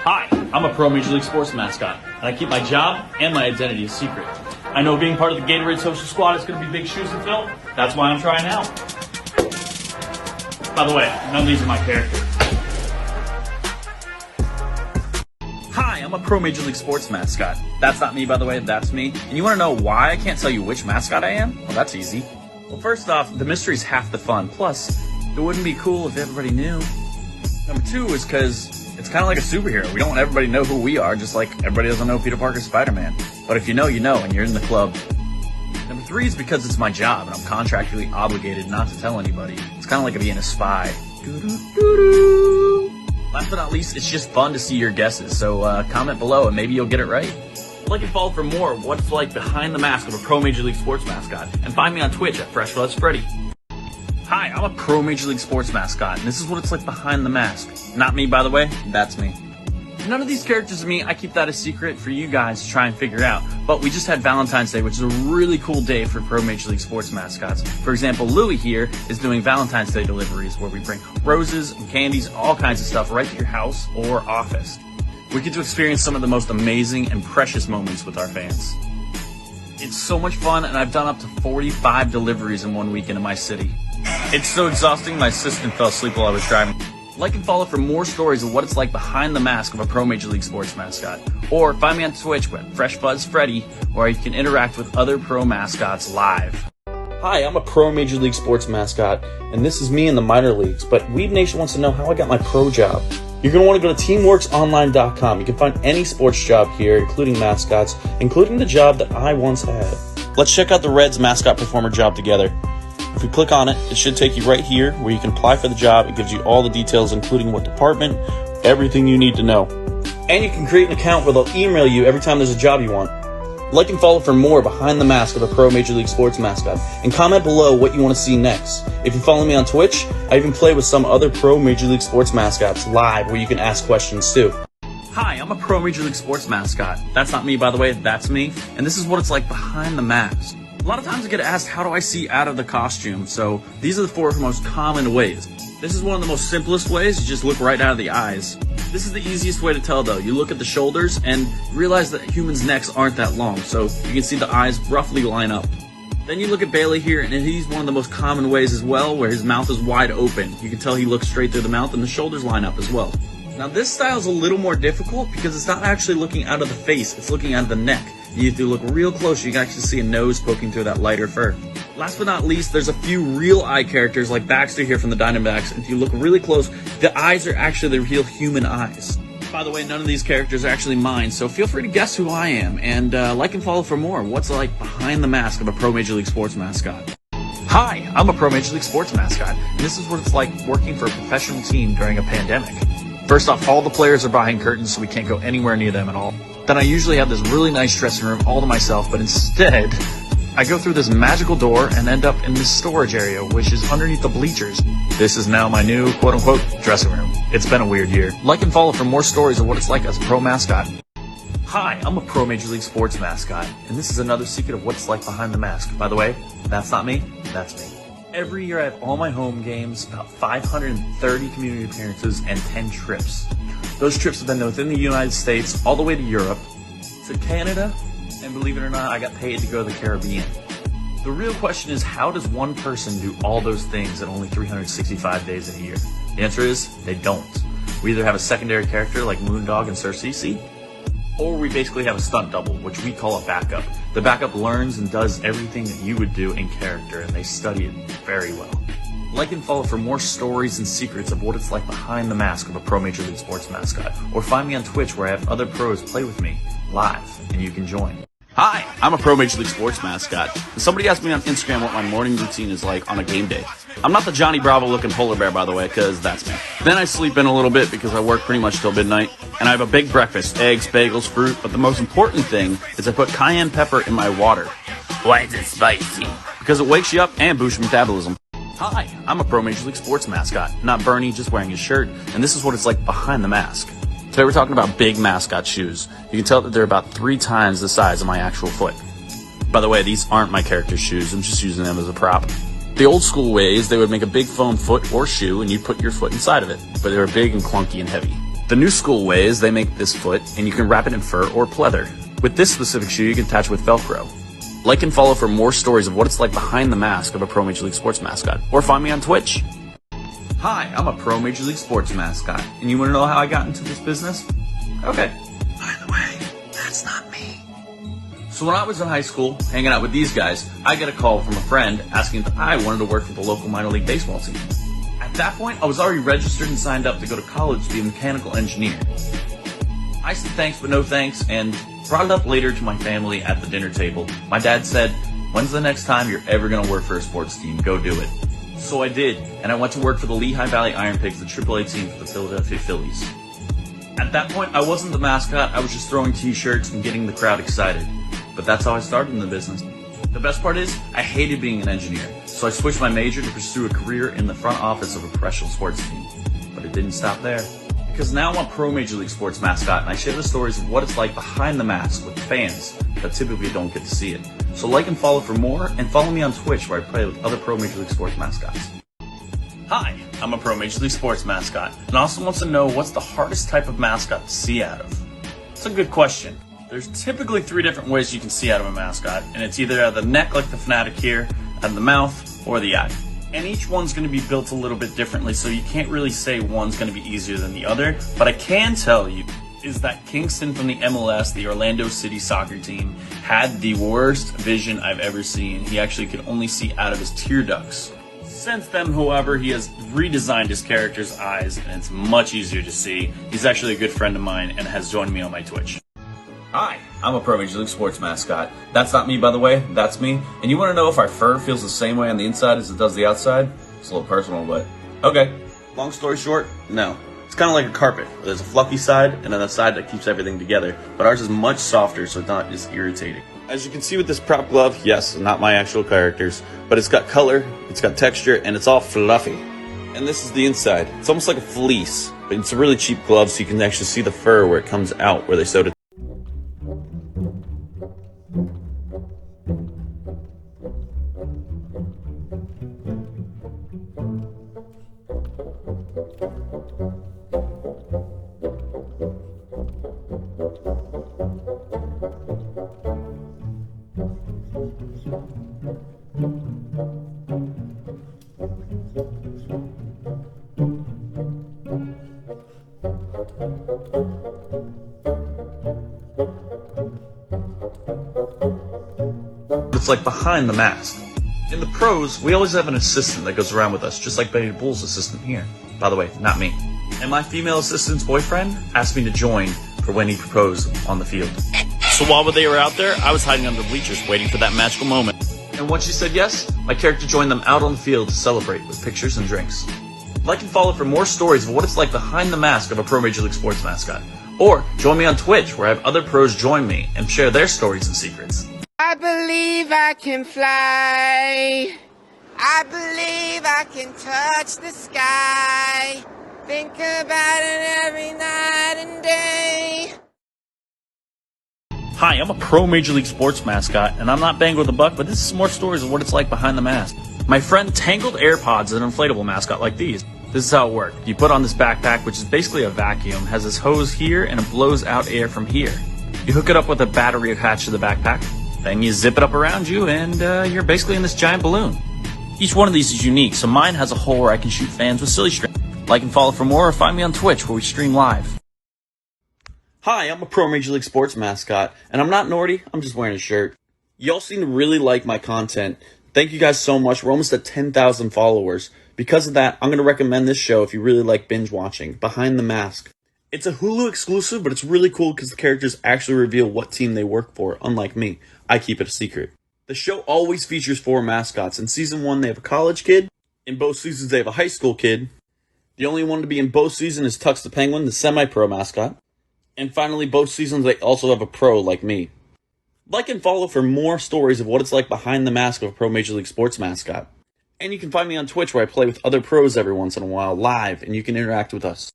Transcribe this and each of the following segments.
Hi, I'm a pro Major League Sports mascot, and I keep my job and my identity a secret. I know being part of the Gatorade Social Squad is going to be big shoes to fill. That's why I'm trying out. By the way, none of these are my characters. Hi, I'm a pro Major League Sports mascot. That's not me, by the way, that's me. And you want to know why I can't tell you which mascot I am? Well, that's easy. Well, first off, the mystery's half the fun. Plus, it wouldn't be cool if everybody knew. Number two is because it's kind of like a superhero. We don't want everybody to know who we are, just like everybody doesn't know Peter Parker's Spider-Man. But if you know, you know, and you're in the club. Number three is because it's my job, and I'm contractually obligated not to tell anybody. It's kind of like being a spy. Last but not least, it's just fun to see your guesses, so comment below and maybe you'll get it right. Like and follow for more of what's like behind the mask of a pro Major League Sports mascot, and find me on Twitch at Fuzz Freddy. Hi, I'm a pro Major League Sports mascot, and this is what it's like behind the mask. Not me, by the way, that's me. None of these characters are me. I keep that a secret for you guys to try and figure out. But we just had Valentine's Day, which is a really cool day for pro Major League Sports mascots. For example, Louie here is doing Valentine's Day deliveries, where we bring roses and candies, all kinds of stuff right to your house or office. We get to experience some of the most amazing and precious moments with our fans. It's so much fun, and I've done up to 45 deliveries in 1 weekend in my city. It's so exhausting, my assistant fell asleep while I was driving. Like and follow for more stories of what it's like behind the mask of a pro Major League Sports mascot. Or find me on Twitch at Fuzz Freddy, where you can interact with other pro mascots live. Hi, I'm a pro Major League Sports mascot, and this is me in the minor leagues, but Weeb Nation wants to know how I got my pro job. You're going to want to go to teamworksonline.com. You can find any sports job here, including mascots, including the job that I once had. Let's check out the Reds mascot performer job together. If we click on it, it should take you right here where you can apply for the job. It gives you all the details, including what department, everything you need to know. And you can create an account where they'll email you every time there's a job you want. Like and follow for more behind the mask of a pro Major League Sports mascot, and comment below what you want to see next. If you follow me on Twitch, I even play with some other pro Major League Sports mascots live where you can ask questions too. Hi, I'm a pro Major League Sports mascot. That's not me, by the way, that's me. And this is what it's like behind the mask. A lot of times I get asked, how do I see out of the costume? So these are the 4 most common ways. This is one of the most simplest ways. You just look right out of the eyes. This is the easiest way to tell though. You look at the shoulders and realize that humans' necks aren't that long. So you can see the eyes roughly line up. Then you look at Bailey here, and he's one of the most common ways as well, where his mouth is wide open. You can tell he looks straight through the mouth, and the shoulders line up as well. Now this style is a little more difficult because it's not actually looking out of the face, it's looking out of the neck. You have to look real close, you can actually see a nose poking through that lighter fur. Last but not least, there's a few real eye characters like Baxter here from the Diamondbacks. If you look really close, the eyes are actually the real human eyes. By the way, none of these characters are actually mine, so feel free to guess who I am, and like and follow for more. What's like behind the mask of a pro Major League Sports mascot? Hi, I'm a pro Major League Sports mascot, and this is what it's like working for a professional team during a pandemic. First off, all the players are behind curtains, so we can't go anywhere near them at all. Then I usually have this really nice dressing room all to myself, but instead, I go through this magical door and end up in this storage area, which is underneath the bleachers. This is now my new, quote-unquote, dressing room. It's been a weird year. Like and follow for more stories of what it's like as a pro mascot. Hi, I'm a pro Major League Sports mascot, and this is another secret of what it's like behind the mask. By the way, that's not me, that's me. Every year I have all my home games, about 530 community appearances, and 10 trips. Those trips have been within the United States, all the way to Europe, to Canada, and believe it or not, I got paid to go to the Caribbean. The real question is, how does one person do all those things in only 365 days in a year? The answer is, they don't. We either have a secondary character like Moondog and Sir Cece, or we basically have a stunt double, which we call a backup. The backup learns and does everything that you would do in character, and they study it very well. Like and follow for more stories and secrets of what it's like behind the mask of a pro Major League Sports mascot, or find me on Twitch where I have other pros play with me live, and you can join. Hi, I'm a pro Major League Sports mascot. And somebody asked me on Instagram what my morning routine is like on a game day. I'm not the Johnny Bravo looking polar bear, by the way, because that's me. Then I sleep in a little bit because I work pretty much till midnight. And I have a big breakfast, eggs, bagels, fruit. But the most important thing is I put cayenne pepper in my water. Why is it spicy? Because it wakes you up and boosts your metabolism. Hi, I'm a pro Major League Sports mascot. Not Bernie, just wearing his shirt. And this is what it's like behind the mask. Today we're talking about big mascot shoes. You can tell that they're about 3 times the size of my actual foot. By the way, these aren't my character's shoes. I'm just using them as a prop. The old school way is they would make a big foam foot or shoe and you'd put your foot inside of it. But they were big and clunky and heavy. The new school way is they make this foot, and you can wrap it in fur or pleather. With this specific shoe, you can attach with Velcro. Like and follow for more stories of what it's like behind the mask of a Pro Major League Sports mascot. Or find me on Twitch. Hi, I'm a Pro Major League Sports mascot, and you want to know how I got into this business? Okay. By the way, that's not me. So when I was in high school, hanging out with these guys, I get a call from a friend asking if I wanted to work for the local minor league baseball team. At that point, I was already registered and signed up to go to college to be a mechanical engineer. I said thanks but no thanks and brought it up later to my family at the dinner table. My dad said, "When's the next time you're ever going to work for a sports team? Go do it." So I did, and I went to work for the Lehigh Valley Iron Pigs, the AAA team for the Philadelphia Phillies. At that point, I wasn't the mascot, I was just throwing t-shirts and getting the crowd excited. But that's how I started in the business. The best part is, I hated being an engineer, so I switched my major to pursue a career in the front office of a professional sports team. But it didn't stop there. Because now I'm a Pro Major League Sports mascot, and I share the stories of what it's like behind the mask with fans that typically don't get to see it. So like and follow for more, and follow me on Twitch where I play with other Pro Major League Sports mascots. Hi, I'm a Pro Major League Sports mascot, and also wants to know what's the hardest type of mascot to see out of. It's a good question. There's typically 3 different ways you can see out of a mascot, and it's either out of the neck like the Fanatic here, out of the mouth, or the eye. And each one's going to be built a little bit differently, so you can't really say one's going to be easier than the other. But I can tell you is that Kingston from the MLS, the Orlando City soccer team, had the worst vision I've ever seen. He actually could only see out of his tear ducts. Since then, however, he has redesigned his character's eyes, and it's much easier to see. He's actually a good friend of mine and has joined me on my Twitch. Hi, I'm a Pro Major League Sports mascot. That's not me, by the way, that's me. And you want to know if our fur feels the same way on the inside as it does the outside? It's a little personal, but okay. Long story short, no. It's kind of like a carpet. There's a fluffy side and then a side that keeps everything together. But ours is much softer, so it's not as irritating. As you can see with this prop glove, yes, not my actual characters, but it's got color, it's got texture, and it's all fluffy. And this is the inside. It's almost like a fleece, but it's a really cheap glove, so you can actually see the fur where it comes out, where they sewed it. It's like behind the mask. In the pros, we always have an assistant that goes around with us, just like Betty Bull's assistant here. By the way, not me. And my female assistant's boyfriend asked me to join for when he proposed on the field. So while they were out there, I was hiding under the bleachers waiting for that magical moment. And once she said yes, my character joined them out on the field to celebrate with pictures and drinks. Like and follow for more stories of what it's like behind the mask of a Pro Major League Sports mascot. Or join me on Twitch where I have other pros join me and share their stories and secrets. I believe I can fly. I believe I can touch the sky. Think about it every night and day. Hi, I'm a Pro Major League Sports mascot, and I'm not banging with the buck, but this is more stories of what it's like behind the mask. My friend tangled AirPods an inflatable mascot like these. This is how it worked. You put on this backpack, which is basically a vacuum, has this hose here, and it blows out air from here. You hook it up with a battery attached to the backpack. Then you zip it up around you, and you're basically in this giant balloon. Each one of these is unique, so mine has a hole where I can shoot fans with silly string. Like and follow for more, or find me on Twitch where we stream live. Hi, I'm a Pro Major League Sports mascot, and I'm not Nordy, I'm just wearing a shirt. Y'all seem to really like my content. Thank you guys so much. We're almost at 10,000 followers. Because of that, I'm going to recommend this show if you really like binge watching, Behind the Mask. It's a Hulu exclusive, but it's really cool because the characters actually reveal what team they work for, unlike me. I keep it a secret. The show always features 4 mascots. In season 1, they have a college kid. In both seasons, they have a high school kid. The only one to be in both seasons is Tux the Penguin, the semi-pro mascot. And finally, both seasons, they also have a pro like me. Like and follow for more stories of what it's like behind the mask of a Pro Major League Sports mascot. And you can find me on Twitch where I play with other pros every once in a while, live, and you can interact with us.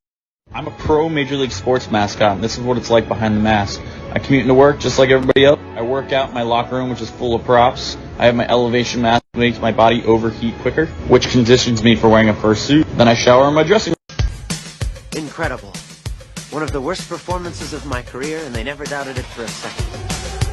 I'm a Pro Major League Sports mascot, and this is what it's like behind the mask. I commute into work just like everybody else. I work out in my locker room, which is full of props. I have my elevation mask that makes my body overheat quicker, which conditions me for wearing a fursuit. Then I shower in my dressing room. Incredible. One of the worst performances of my career, and they never doubted it for a second.